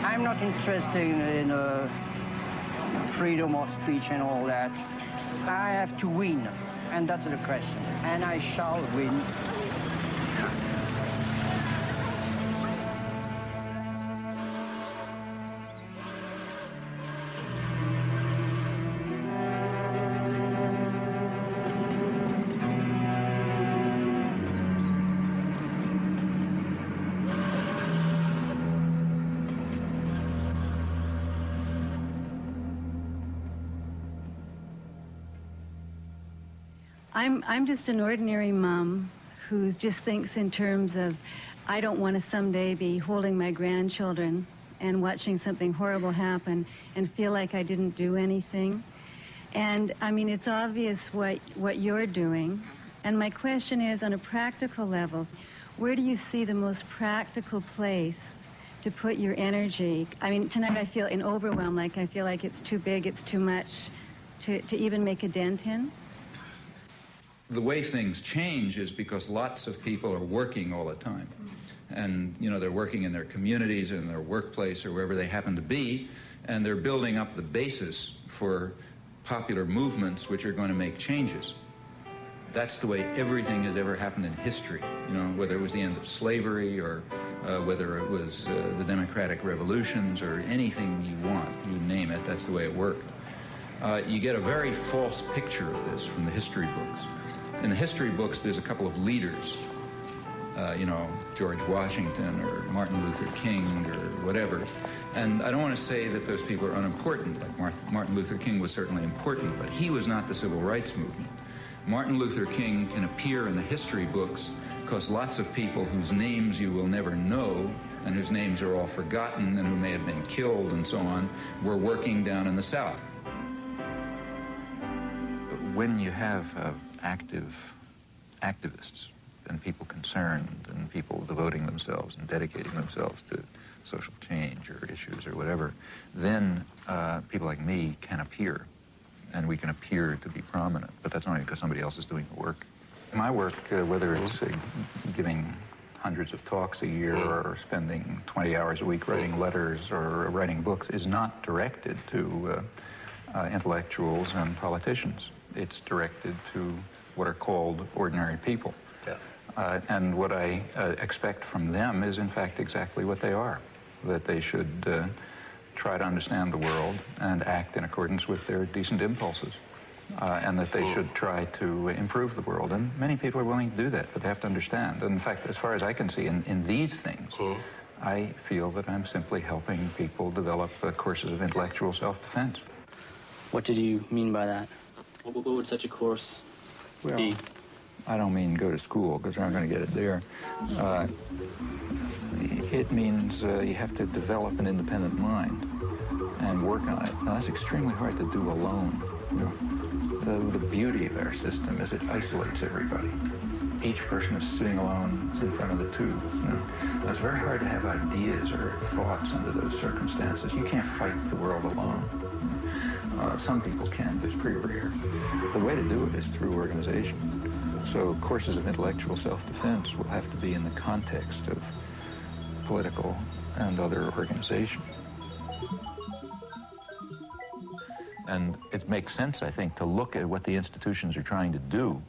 I'm not interested in freedom of speech and all that. I have to win, and that's the question. And I shall win. I'm just an ordinary mom who just thinks in terms of, I don't want to someday be holding my grandchildren and watching something horrible happen and feel like I didn't do anything. And I mean, it's obvious what you're doing. And my question is, on a practical level, where do you see the most practical place to put your energy? I mean, tonight I feel in overwhelm, like I feel like it's too big, it's too much to even make a dent in. The way things change is because lots of people are working all the time. And, you know, they're working in their communities, in their workplace, or wherever they happen to be, and they're building up the basis for popular movements which are going to make changes. That's the way everything has ever happened in history, you know, whether it was the end of slavery or whether it was the democratic revolutions or anything you want, you name it, that's the way it worked. You get a very false picture of this from the history books. In the history books, there's a couple of leaders, you know, George Washington or Martin Luther King or whatever. And I don't want to say that those people are unimportant. Like Martin Luther King was certainly important, but he was not the civil rights movement. Martin Luther King can appear in the history books because lots of people whose names you will never know and whose names are all forgotten and who may have been killed and so on were working down in the South. When you have active activists and people concerned and people devoting themselves and dedicating themselves to social change or issues or whatever, then people like me can appear, and we can appear to be prominent, but that's only because somebody else is doing the work. My work, whether it's giving hundreds of talks a year or spending 20 hours a week writing letters or writing books, is not directed to intellectuals and politicians. It's directed to what are called ordinary people. Yeah. And what I expect from them is, in fact, exactly what they are, that they should try to understand the world and act in accordance with their decent impulses, and that they should try to improve the world. And many people are willing to do that, but they have to understand. And in fact, as far as I can see, in these things, I feel that I'm simply helping people develop courses of intellectual self-defense. What did you mean by that? What would such a course be? I don't mean go to school, because you're not going to get it there. It means you have to develop an independent mind and work on it. Now, that's extremely hard to do alone. You know, the beauty of our system is it isolates everybody. Each person is sitting alone in front of the tube. You know? Now, it's very hard to have ideas or thoughts under those circumstances. You can't fight the world alone. Some people can, but it's pretty rare. The way to do it is through organization. So courses of intellectual self-defense will have to be in the context of political and other organization. And it makes sense, I think, to look at what the institutions are trying to do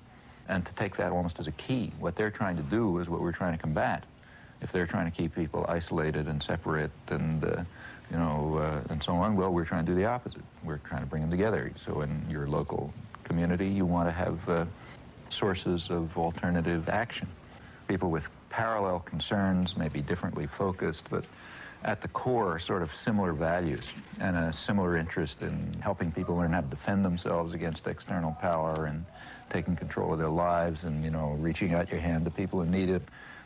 and to take that almost as a key. What they're trying to do is what we're trying to combat. If they're trying to keep people isolated and separate and, you know, and so on, well, we're trying to do the opposite. We're trying to bring them together. So in your local community, you want to have sources of alternative action. People with parallel concerns may be differently focused, but at the core, sort of similar values and a similar interest in helping people learn how to defend themselves against external power and taking control of their lives and, you know, reaching out your hand to people who need it.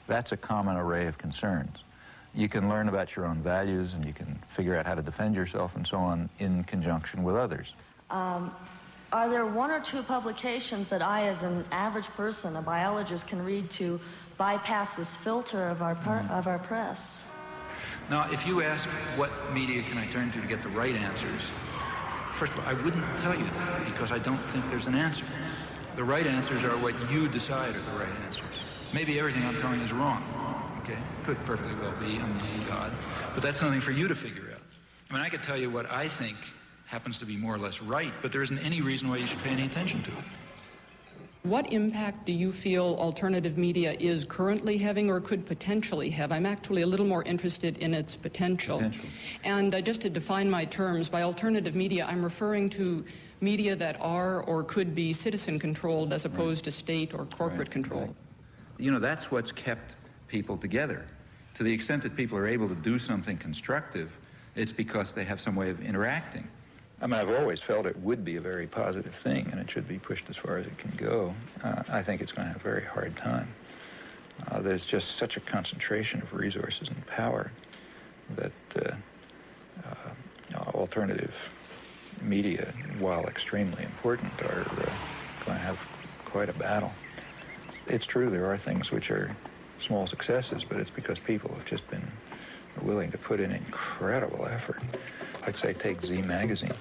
That's a common array of concerns. You can learn about your own values and you can figure out how to defend yourself and so on in conjunction with others. Are there one or two publications that I, as an average person, a biologist, can read to bypass this filter of our press? Now, if you ask what media can I turn to get the right answers, first of all, I wouldn't tell you that because I don't think there's an answer. The right answers are what you decide are the right answers. Maybe everything I'm telling is wrong, okay? Could perfectly well be a god, but that's something for you to figure out. I mean, I could tell you what I think happens to be more or less right, but there isn't any reason why you should pay any attention to it. What impact do you feel alternative media is currently having or could potentially have? I'm actually a little more interested in its potential. And just to define my terms, by alternative media, I'm referring to media that are or could be citizen-controlled as opposed to state or corporate control. You know, that's what's kept people together. To the extent that people are able to do something constructive, it's because they have some way of interacting. I mean, I've always felt it would be a very positive thing, and it should be pushed as far as it can go. I think it's going to have a very hard time. There's just such a concentration of resources and power that alternative media, while extremely important, are going to have quite a battle. It's true there are things which are small successes, but it's because people have just been willing to put in incredible effort. Like, say, take Z Magazine.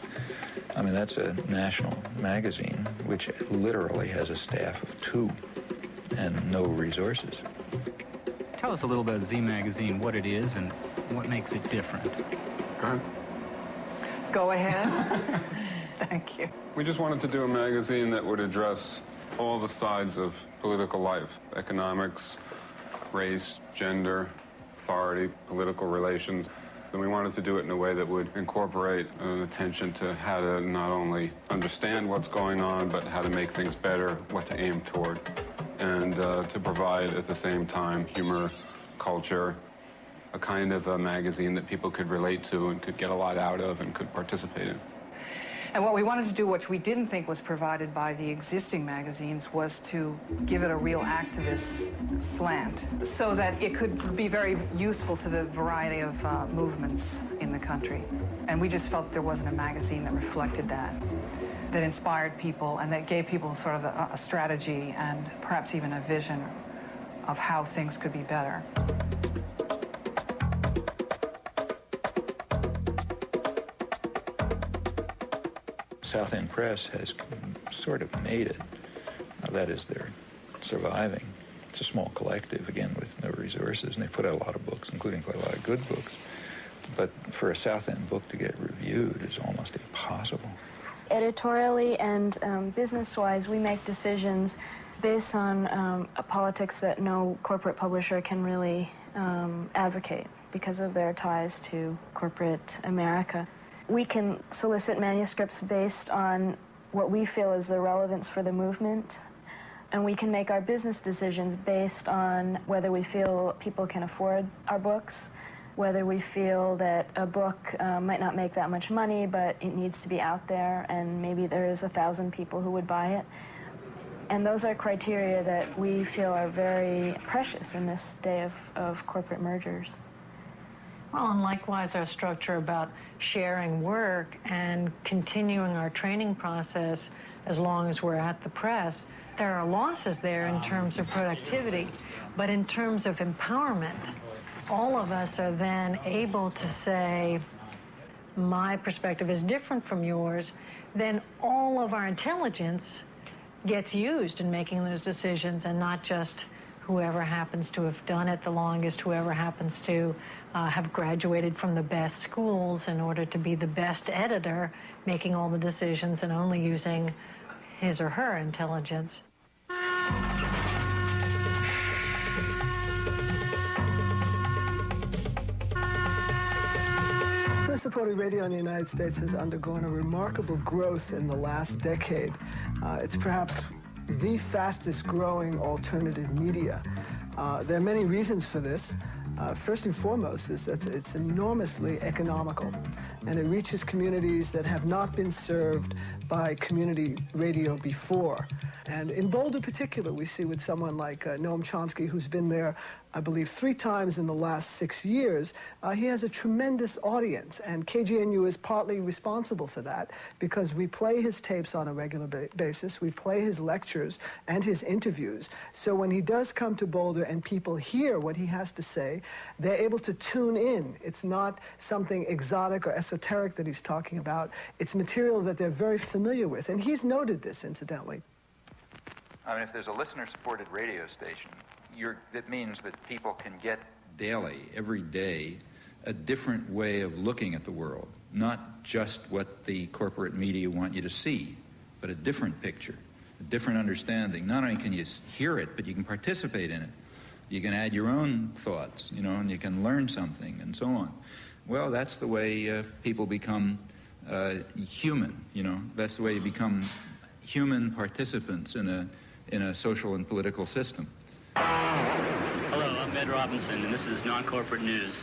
I mean, that's a national magazine which literally has a staff of 2 and no resources. Tell us a little about Z Magazine, what it is and what makes it different. Go ahead. Thank you. We just wanted to do a magazine that would address all the sides of political life: economics, race, gender, authority, political relations. And we wanted to do it in a way that would incorporate an attention to how to not only understand what's going on, but how to make things better, what to aim toward, and to provide at the same time humor, culture, a kind of a magazine that people could relate to and could get a lot out of and could participate in. And what we wanted to do, which we didn't think was provided by the existing magazines, was to give it a real activist slant so that it could be very useful to the variety of movements in the country. And we just felt there wasn't a magazine that reflected that inspired people and that gave people sort of a strategy and perhaps even a vision of how things could be better. South End Press has sort of made it. That is, they're surviving. It's a small collective, again, with no resources, and they put out a lot of books, including quite a lot of good books. But for a South End book to get reviewed is almost impossible. Editorially and business-wise, we make decisions based on politics that no corporate publisher can really advocate because of their ties to corporate America. We can solicit manuscripts based on what we feel is the relevance for the movement, and we can make our business decisions based on whether we feel people can afford our books, whether we feel that a book might not make that much money, but it needs to be out there, and maybe there's 1,000 people who would buy it. And those are criteria that we feel are very precious in this day of corporate mergers. Well, and likewise, our structure about sharing work and continuing our training process as long as we're at the press. There are losses there in terms of productivity, but in terms of empowerment, all of us are then able to say, my perspective is different from yours, then all of our intelligence gets used in making those decisions, and not just whoever happens to have done it the longest, whoever happens to have graduated from the best schools in order to be the best editor, making all the decisions and only using his or her intelligence. Supporting radio in the United States has undergone a remarkable growth in the last decade. It's perhaps the fastest growing alternative media. There are many reasons for this. First and foremost is that it's enormously economical, and it reaches communities that have not been served by community radio before. And in Boulder particular, we see with someone like Noam Chomsky, who's been there, I believe, 3 times in the last 6 years, he has a tremendous audience, and KGNU is partly responsible for that because we play his tapes on a regular basis, we play his lectures and his interviews, so when he does come to Boulder and people hear what he has to say, they're able to tune in. It's not something exotic or esoteric that he's talking about. It's material that they're very familiar with, and he's noted this, incidentally. I mean, if there's a listener-supported radio station, it means that people can get daily, every day, a different way of looking at the world, not just what the corporate media want you to see, but a different picture, a different understanding. Not only can you hear it, but you can participate in it. You can add your own thoughts, you know, and you can learn something, and so on. Well, that's the way people become human, you know. That's the way you become human participants in a social and political system. Hello, I'm Ed Robinson, and this is Non-Corporate News.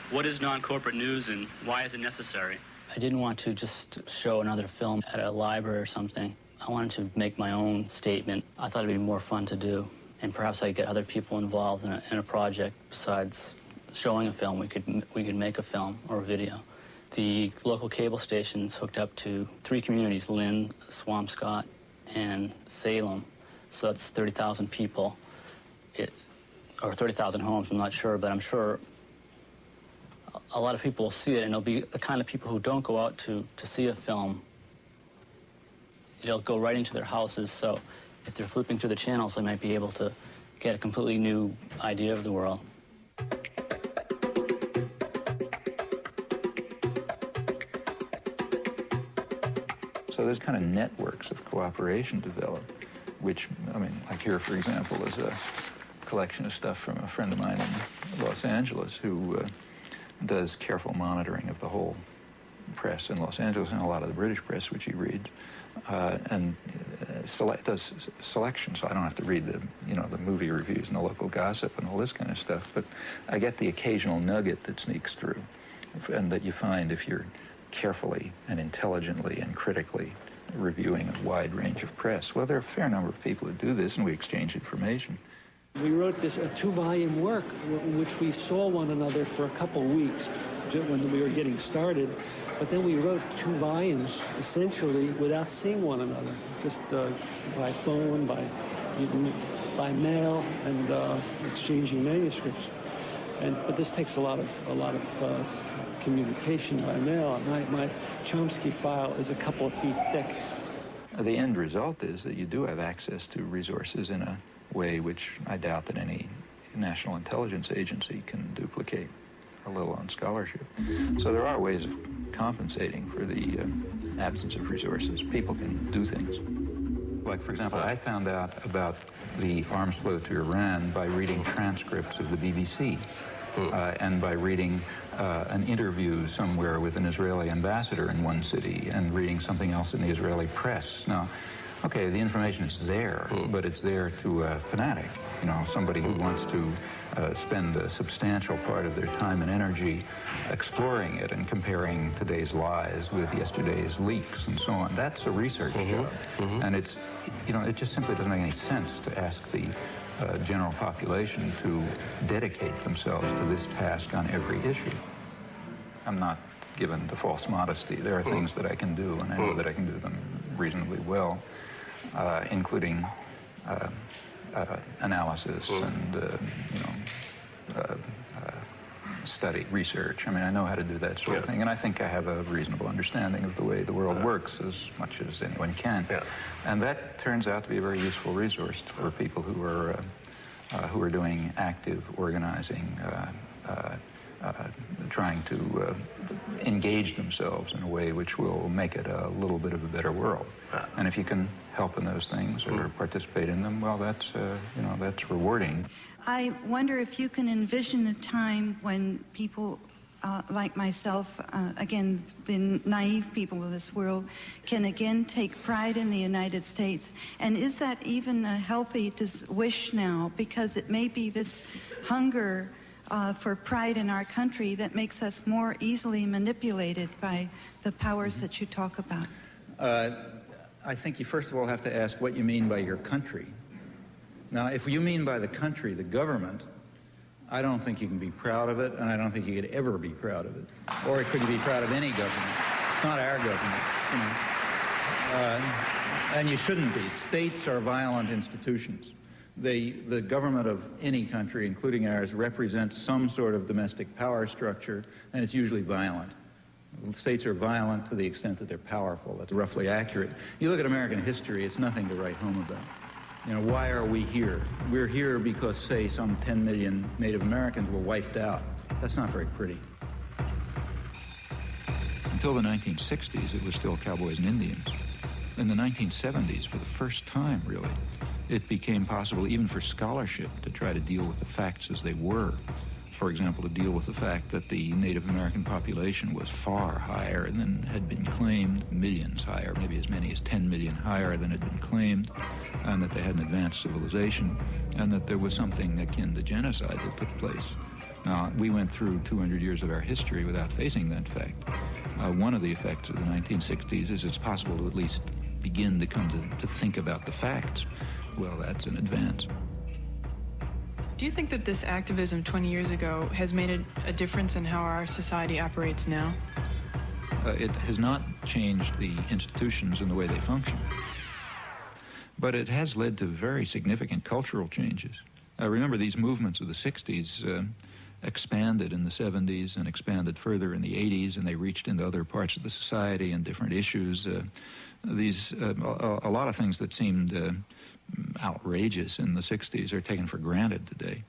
What is non-corporate news, and why is it necessary? I didn't want to just show another film at a library or something. I wanted to make my own statement. I thought it'd be more fun to do, and perhaps I'd get other people involved in a project. Besides showing a film, we could make a film or a video. The local cable station's hooked up to 3 communities, Lynn, Swampscott, and Salem. So that's 30,000 people, or 30,000 homes, I'm not sure, but I'm sure a lot of people will see it, and it'll be the kind of people who don't go out to see a film. It'll go right into their houses, so if they're flipping through the channels, they might be able to get a completely new idea of the world. So there's kind of networks of cooperation developed, which, I mean, like here, for example, is a collection of stuff from a friend of mine in Los Angeles who does careful monitoring of the whole press in Los Angeles and a lot of the British press, which he reads, and does selection, so I don't have to read the movie reviews and the local gossip and all this kind of stuff, but I get the occasional nugget that sneaks through, and that you find if you're carefully and intelligently and critically reviewing a wide range of press. Well, there are a fair number of people who do this, and we exchange information. We wrote a 2-volume work in which we saw one another for a couple weeks when we were getting started, but then we wrote 2 volumes essentially without seeing one another, just by phone, by mail, and exchanging manuscripts. But this takes a lot of communication by mail. My Chomsky file is a couple of feet thick. The end result is that you do have access to resources in a way which I doubt that any national intelligence agency can duplicate, let alone scholarship. So there are ways of compensating for the absence of resources. People can do things. Like, for example, I found out about the arms flow to Iran by reading transcripts of the BBC. And by reading an interview somewhere with an Israeli ambassador in one city and reading something else in the Israeli press. Now, okay, the information is there, but it's there to a fanatic, you know, somebody who wants to spend a substantial part of their time and energy exploring it and comparing today's lies with yesterday's leaks and so on. That's a research job. And it's, you know, it just simply doesn't make any sense to ask the general population to dedicate themselves to this task on every issue. I'm not given to false modesty. There are things that I can do, and I know that I can do them reasonably well, including analysis and, study, research. I mean, I know how to do that sort of thing, and I think I have a reasonable understanding of the way the world works as much as anyone can. And that turns out to be a very useful resource for people who are doing active organizing, trying to engage themselves in a way which will make it a little bit of a better world. And if you can help in those things or participate in them, well, that's that's rewarding. I wonder if you can envision a time when people like myself, again, the naive people of this world, can again take pride in the United States. And is that even a healthy wish now? Because it may be this hunger for pride in our country that makes us more easily manipulated by the powers that you talk about. I think you first of all have to ask what you mean by your country. Now, if you mean by the country, the government, I don't think you can be proud of it, and I don't think you could ever be proud of it. Or could you be proud of any government? It's not our government, you know. And you shouldn't be. States are violent institutions. The government of any country, including ours, represents some sort of domestic power structure, and it's usually violent. States are violent to the extent that they're powerful. That's roughly accurate. You look at American history, it's nothing to write home about. You know, why are we here? We're here because, say, some 10 million Native Americans were wiped out. That's not very pretty. Until the 1960s, it was still cowboys and Indians. In the 1970s, for the first time, really, it became possible even for scholarship to try to deal with the facts as they were. For example, to deal with the fact that the Native American population was far higher than had been claimed, millions higher, maybe as many as 10 million higher than had been claimed, and that they had an advanced civilization, and that there was something akin to genocide that took place. Now, we went through 200 years of our history without facing that fact. One of the effects of the 1960s is it's possible to at least begin to come to think about the facts. Well, that's an advance. Do you think that this activism 20 years ago has made a difference in how our society operates now? It has not changed the institutions and the way they function, but it has led to very significant cultural changes. Remember, these movements of the 60s expanded in the 70s and expanded further in the 80s, and they reached into other parts of the society and different issues. A lot of things that seemed outrageous in the 60s are taken for granted today.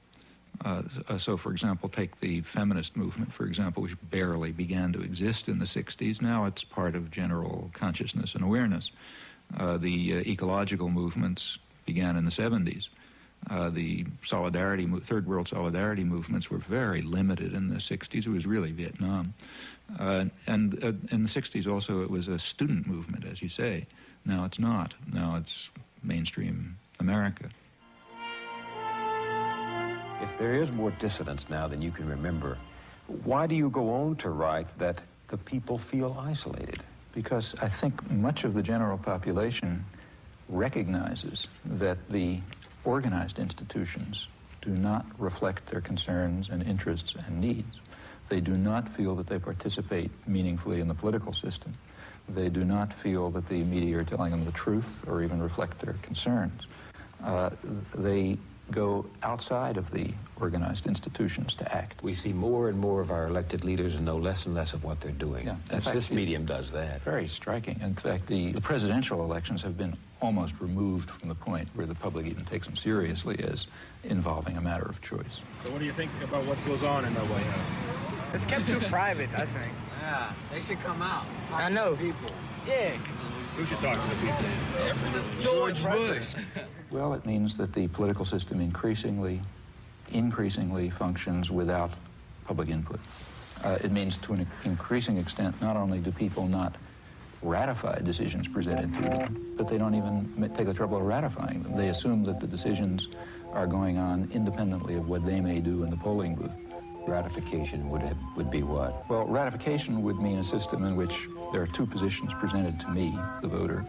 So, for example, take the feminist movement, for example, which barely began to exist in the 60s. Now it's part of general consciousness and awareness. The ecological movements began in the 70s. The solidarity, third world solidarity movements were very limited in the 60s. It was really Vietnam. And in the 60s also it was a student movement, as you say. Now it's not. Now it's mainstream America. If there is more dissidence now than you can remember, why do you go on to write that the people feel isolated? Because I think much of the general population recognizes that the organized institutions do not reflect their concerns and interests and needs. They do not feel that they participate meaningfully in the political system. They do not feel that the media are telling them the truth or even reflect their concerns. They go outside of the organized institutions to act. We see more and more of our elected leaders and know less and less of what they're doing. Yeah. This medium does that. Very striking. In fact, the presidential elections have been almost removed from the point where the public even takes them seriously as involving a matter of choice. So what do you think about what goes on in the White House? It's kept too private, I think. Yeah, they should come out. I know. People. Yeah. Who should talk to the people? George Bush. Well, it means that the political system increasingly functions without public input. It means to an increasing extent, not only do people not ratify decisions presented to them, but they don't even take the trouble of ratifying them. They assume that the decisions are going on independently of what they may do in the polling booth. Ratification would be what? Well, ratification would mean a system in which there are two positions presented to me, the voter.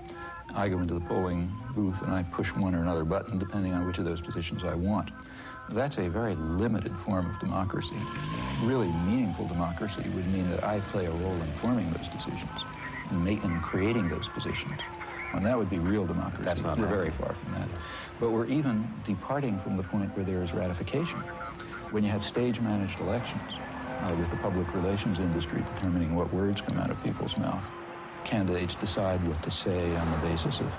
I go into the polling booth and I push one or another button depending on which of those positions I want. That's a very limited form of democracy. Really meaningful democracy would mean that I play a role in forming those decisions and creating those positions. And that would be real democracy. That's not We're right. very far from that. But we're even departing from the point where there is ratification. When you have stage-managed elections with the public relations industry determining what words come out of people's mouth, candidates decide what to say on the basis of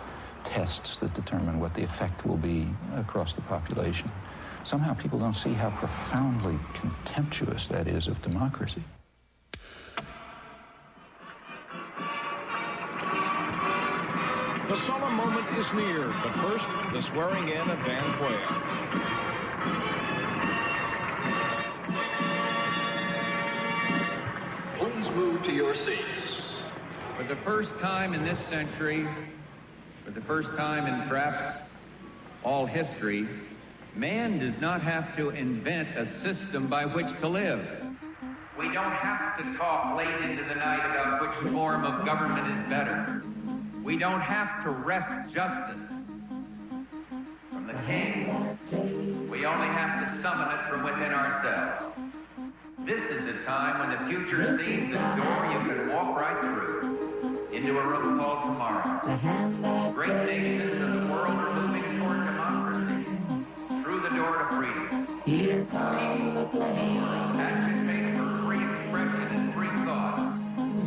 tests that determine what the effect will be across the population. Somehow people don't see how profoundly contemptuous that is of democracy. The solemn moment is near, but first, the swearing in of Van Quayle. Please move to your seats. For the first time in this century, for the first time in perhaps all history, man does not have to invent a system by which to live. We don't have to talk late into the night about which form of government is better. We don't have to wrest justice from the king. We only have to summon it from within ourselves. This is a time when the future sees a door you can walk right through into a room called tomorrow. Great nations of the world are moving toward democracy through the door to freedom. Here comes the plane. Agitate for free expression and free thought.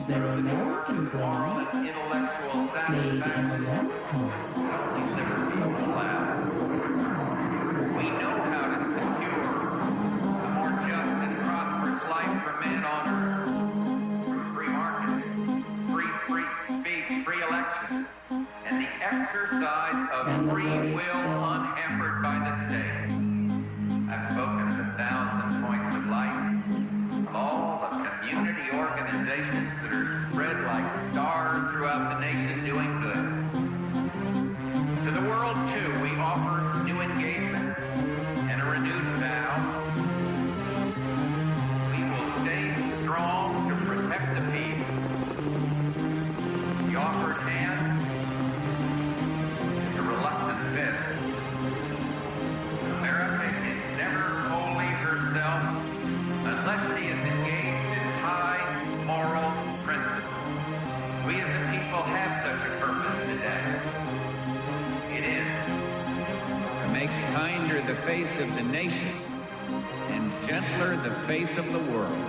there American grownups made in America? We know how to secure a more just and prosperous life for men on earth through free markets, free speech, free elections, and the exercise of free will unhampered by the state. I've spoken at 1,000 points of light of all the community organizations that are spread like stars throughout the nation doing good. To the world, too, we offer new engagement and a renewed vow. We will stay strong to protect the peace. The offered hand is a reluctant fist. America is never wholly herself unless she is engaged in high moral principles. We as a people have such a purpose today. It is to make kinder the face of the nation and gentler the face of the world.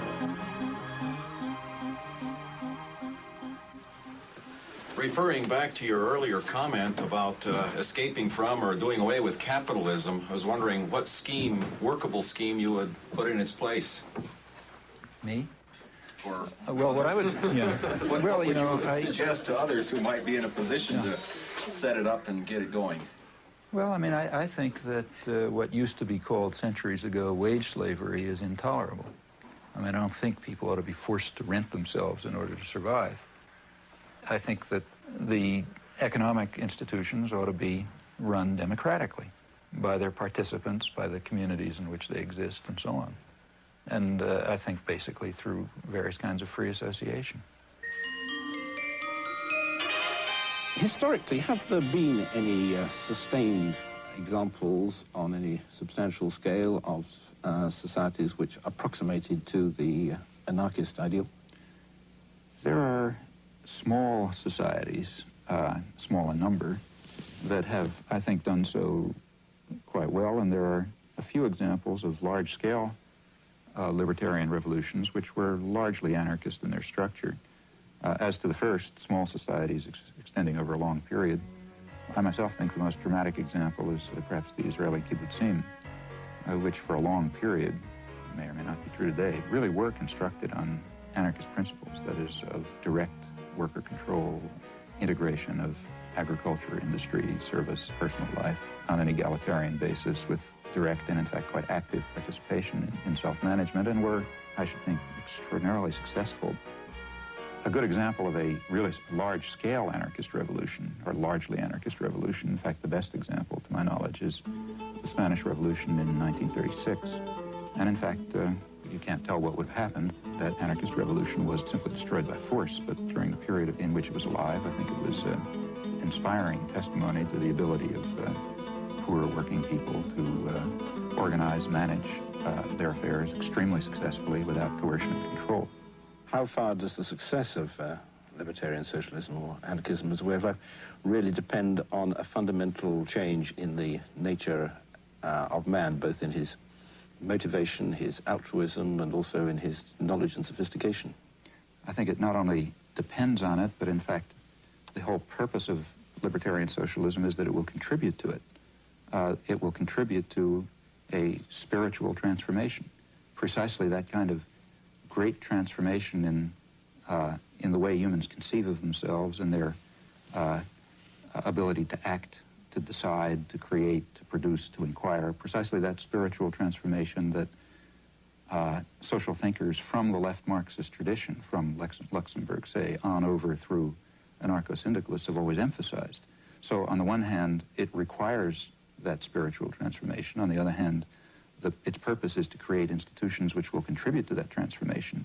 Referring back to your earlier comment about escaping from or doing away with capitalism, I was wondering what scheme, workable scheme, you would put in its place. Me? Or well, what I would, yeah. What well, would you know, you suggest to others who might be in a position to set it up and get it going? Well, I mean, I think that what used to be called centuries ago wage slavery is intolerable. I mean, I don't think people ought to be forced to rent themselves in order to survive. I think that the economic institutions ought to be run democratically by their participants, by the communities in which they exist, and so on. And I think basically through various kinds of free association. Historically, have there been any sustained examples on any substantial scale of societies which approximated to the anarchist ideal? There are small societies, small in number, that have, I think, done so quite well, and there are a few examples of large-scale libertarian revolutions which were largely anarchist in their structure. As to the first, small societies extending over a long period, I myself think the most dramatic example is perhaps the Israeli kibbutzim, which for a long period, may or may not be true today, really were constructed on anarchist principles, that is, of direct worker control, integration of agriculture, industry, service, personal life on an egalitarian basis with direct and, in fact, quite active participation in self-management, and were, I should think, extraordinarily successful. A good example of a really large-scale anarchist revolution, or largely anarchist revolution, in fact, the best example, to my knowledge, is the Spanish Revolution in 1936. And, in fact, you can't tell what would have happened. That anarchist revolution was simply destroyed by force, but during the period in which it was alive, I think it was inspiring testimony to the ability of poor working people to organize, manage their affairs extremely successfully without coercion and control. How far does the success of libertarian socialism or anarchism as a way of life really depend on a fundamental change in the nature of man, both in his motivation, his altruism, and also in his knowledge and sophistication? I think it not only depends on it, but in fact, the whole purpose of libertarian socialism is that it will contribute to it. It will contribute to a spiritual transformation, precisely that kind of great transformation in the way humans conceive of themselves and their ability to act, to decide, to create, to produce, to inquire, precisely that spiritual transformation that social thinkers from the left Marxist tradition, from Luxemburg, say, on over through anarcho-syndicalists have always emphasized. So on the one hand, it requires that spiritual transformation. On the other hand, its purpose is to create institutions which will contribute to that transformation.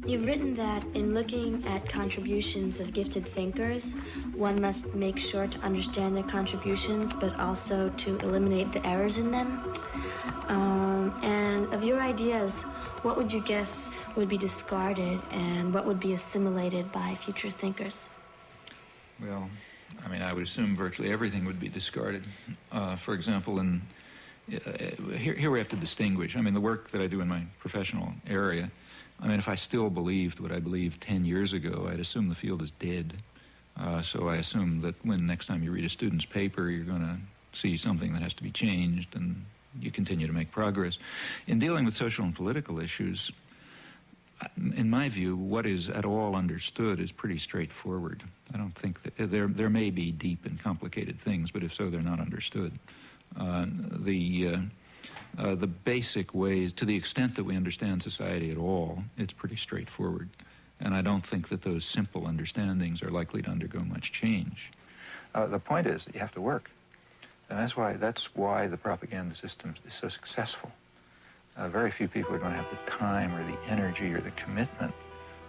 You've written that in looking at contributions of gifted thinkers, one must make sure to understand their contributions, but also to eliminate the errors in them. And of your ideas, what would you guess would be discarded and what would be assimilated by future thinkers? Well, I mean, I would assume virtually everything would be discarded. For example, in here we have to distinguish. I mean, the work that I do in my professional area, I mean, if I still believed what I believed 10 years ago, I'd assume the field is dead. So I assume that when next time you read a student's paper, you're going to see something that has to be changed, and you continue to make progress. In dealing with social and political issues, in my view, what is at all understood is pretty straightforward. I don't think that there may be deep and complicated things, but if so, they're not understood. The basic ways, to the extent that we understand society at all, it's pretty straightforward. And I don't think that those simple understandings are likely to undergo much change. The point is that you have to work. And that's why the propaganda system is so successful. Very few people are going to have the time or the energy or the commitment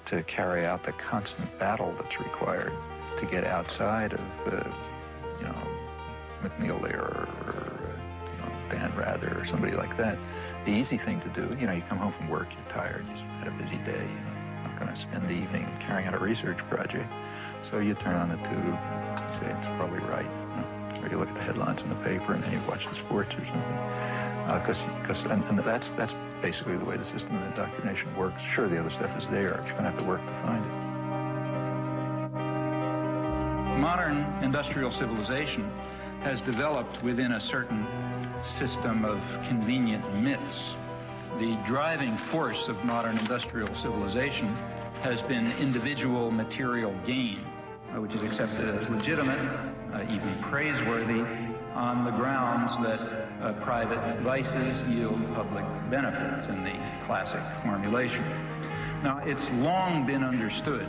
to carry out the constant battle that's required to get outside of, you know, McNeil there or Dan Rather or somebody like that. The easy thing to do, you know, you come home from work, you're tired, you had a busy day, you know, not going to spend the evening carrying out a research project. So you turn on the tube and say, it's probably right. You know? Or you look at the headlines in the paper and then you watch the sports or something. And that's basically the way the system of indoctrination works. Sure, the other stuff is there, but you're going to have to work to find it. Modern industrial civilization has developed within a certain system of convenient myths. The driving force of modern industrial civilization has been individual material gain, which is accepted as legitimate, even praiseworthy, on the grounds that private vices yield public benefits in the classic formulation. Now, it's long been understood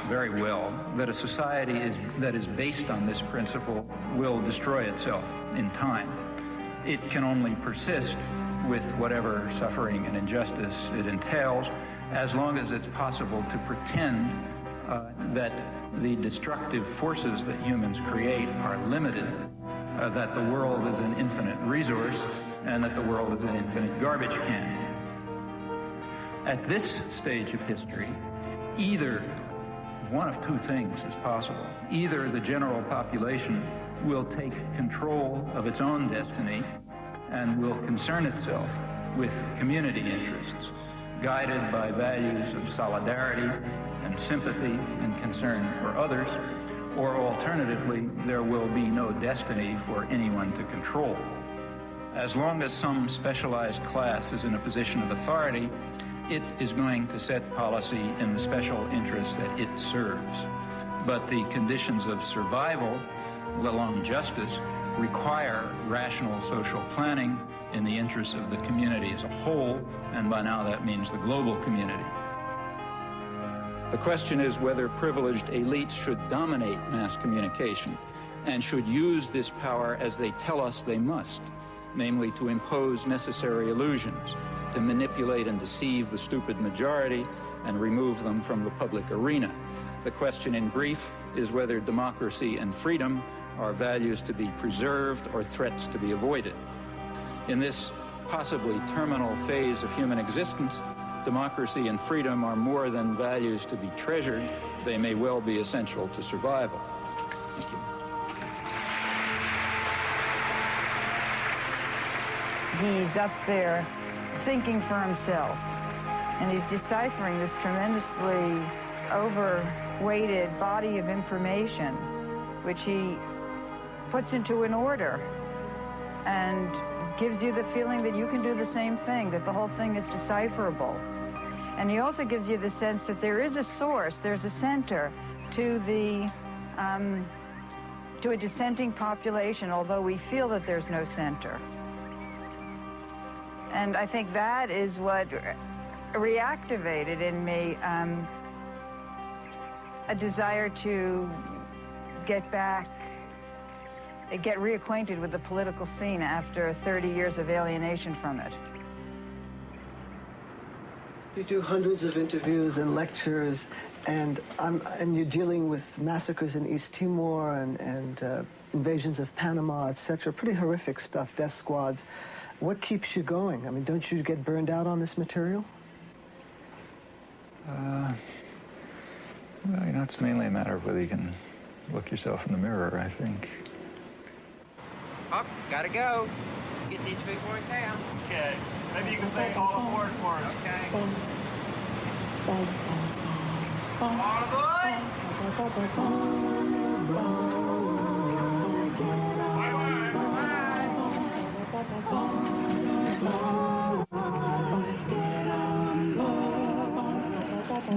very well that a society that is based on this principle will destroy itself in time. It can only persist with whatever suffering and injustice it entails, as long as it's possible to pretend that the destructive forces that humans create are limited, that the world is an infinite resource, and that the world is an infinite garbage can. At this stage of history, either one of two things is possible. Either the general population will take control of its own destiny and will concern itself with community interests, guided by values of solidarity and sympathy and concern for others, or alternatively, there will be no destiny for anyone to control. As long as some specialized class is in a position of authority, it is going to set policy in the special interests that it serves. But the conditions of survival, let alone justice, require rational social planning in the interests of the community as a whole, and by now that means the global community. The question is whether privileged elites should dominate mass communication and should use this power as they tell us they must, namely to impose necessary illusions, to manipulate and deceive the stupid majority and remove them from the public arena. The question in brief is whether democracy and freedom are values to be preserved or threats to be avoided. In this possibly terminal phase of human existence, democracy and freedom are more than values to be treasured. They may well be essential to survival. Thank you. He's up there thinking for himself, and he's deciphering this tremendously overweighted body of information, which he puts into an order and gives you the feeling that you can do the same thing, that the whole thing is decipherable. And he also gives you the sense that there is a source, there's a center to the to a dissenting population, although we feel that there's no center. And I think that is what reactivated in me a desire to get reacquainted with the political scene after 30 years of alienation from it. You do hundreds of interviews and lectures, and you're dealing with massacres in East Timor and invasions of Panama, etc. Pretty horrific stuff, death squads. What keeps you going? I mean, don't you get burned out on this material? Well, you know, it's mainly a matter of whether you can look yourself in the mirror, I think. Oh, gotta go. get these before in town. Okay. Maybe you can sing all aboard for us. Okay.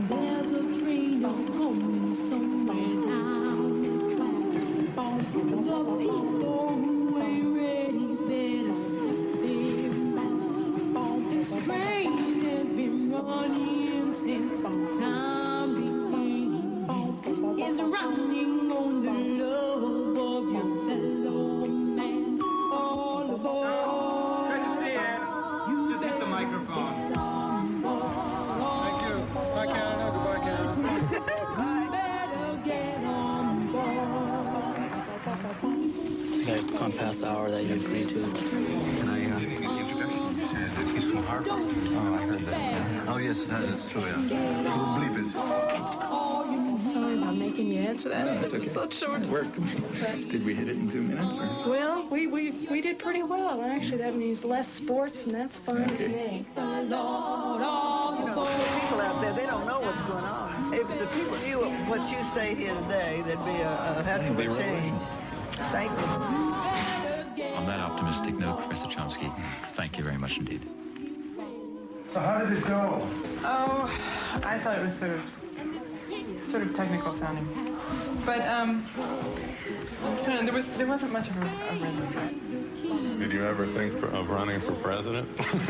There's a train coming somewhere down the track. The people who ain't ready better sit there back. This train has been running since the time began. It's running on the love of your fellow man. All aboard. Good to see you. Just hit the microphone. Thank you. Bye, Canada. Goodbye, Canada. I've gone past the hour that you agreed to. Can I give you the introduction? He's from Harvard. Oh, I heard that. Yeah. Oh, yes, that's true, yeah. We'll bleep it. Sorry about making you answer that. No, that's okay. Such short. It worked. Did we hit it in 2 minutes? Or? Well, we did pretty well. Actually, that means less sports, and that's fine with me. You know, the people out there, they don't know what's going on. If the people knew what you say here today, there'd be a heck of a change. Thank you. On that optimistic note, Professor Chomsky, thank you very much indeed. So how did it go? Oh, I thought it was sort of technical sounding, but there wasn't much of a rhythm. Did you ever think of running for president? If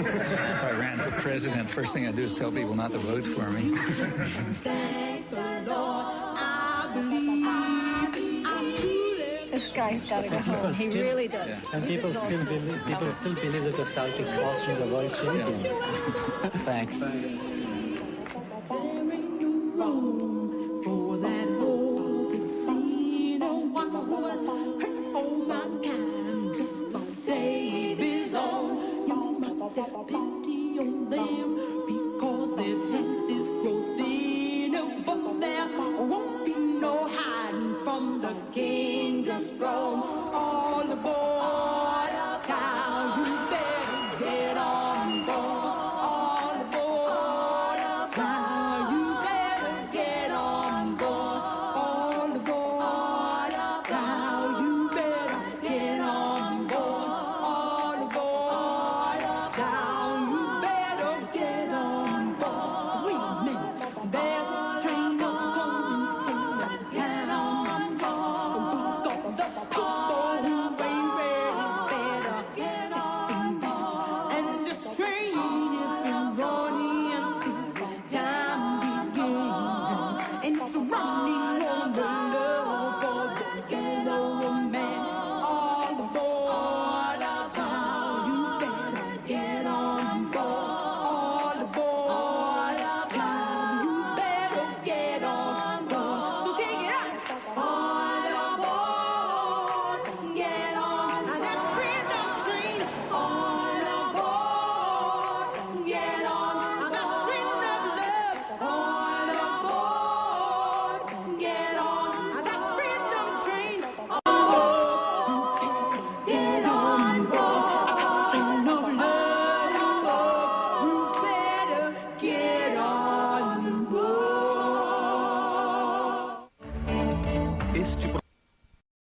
I ran for president, first thing I'd do is tell people not to vote for me. This guy's got to go home. He really does. Yeah. And people still believe that the Celtics lost to the world champion. Thanks. Because their chances grow thinner, but there won't be no hiding from the king's throne. All aboard.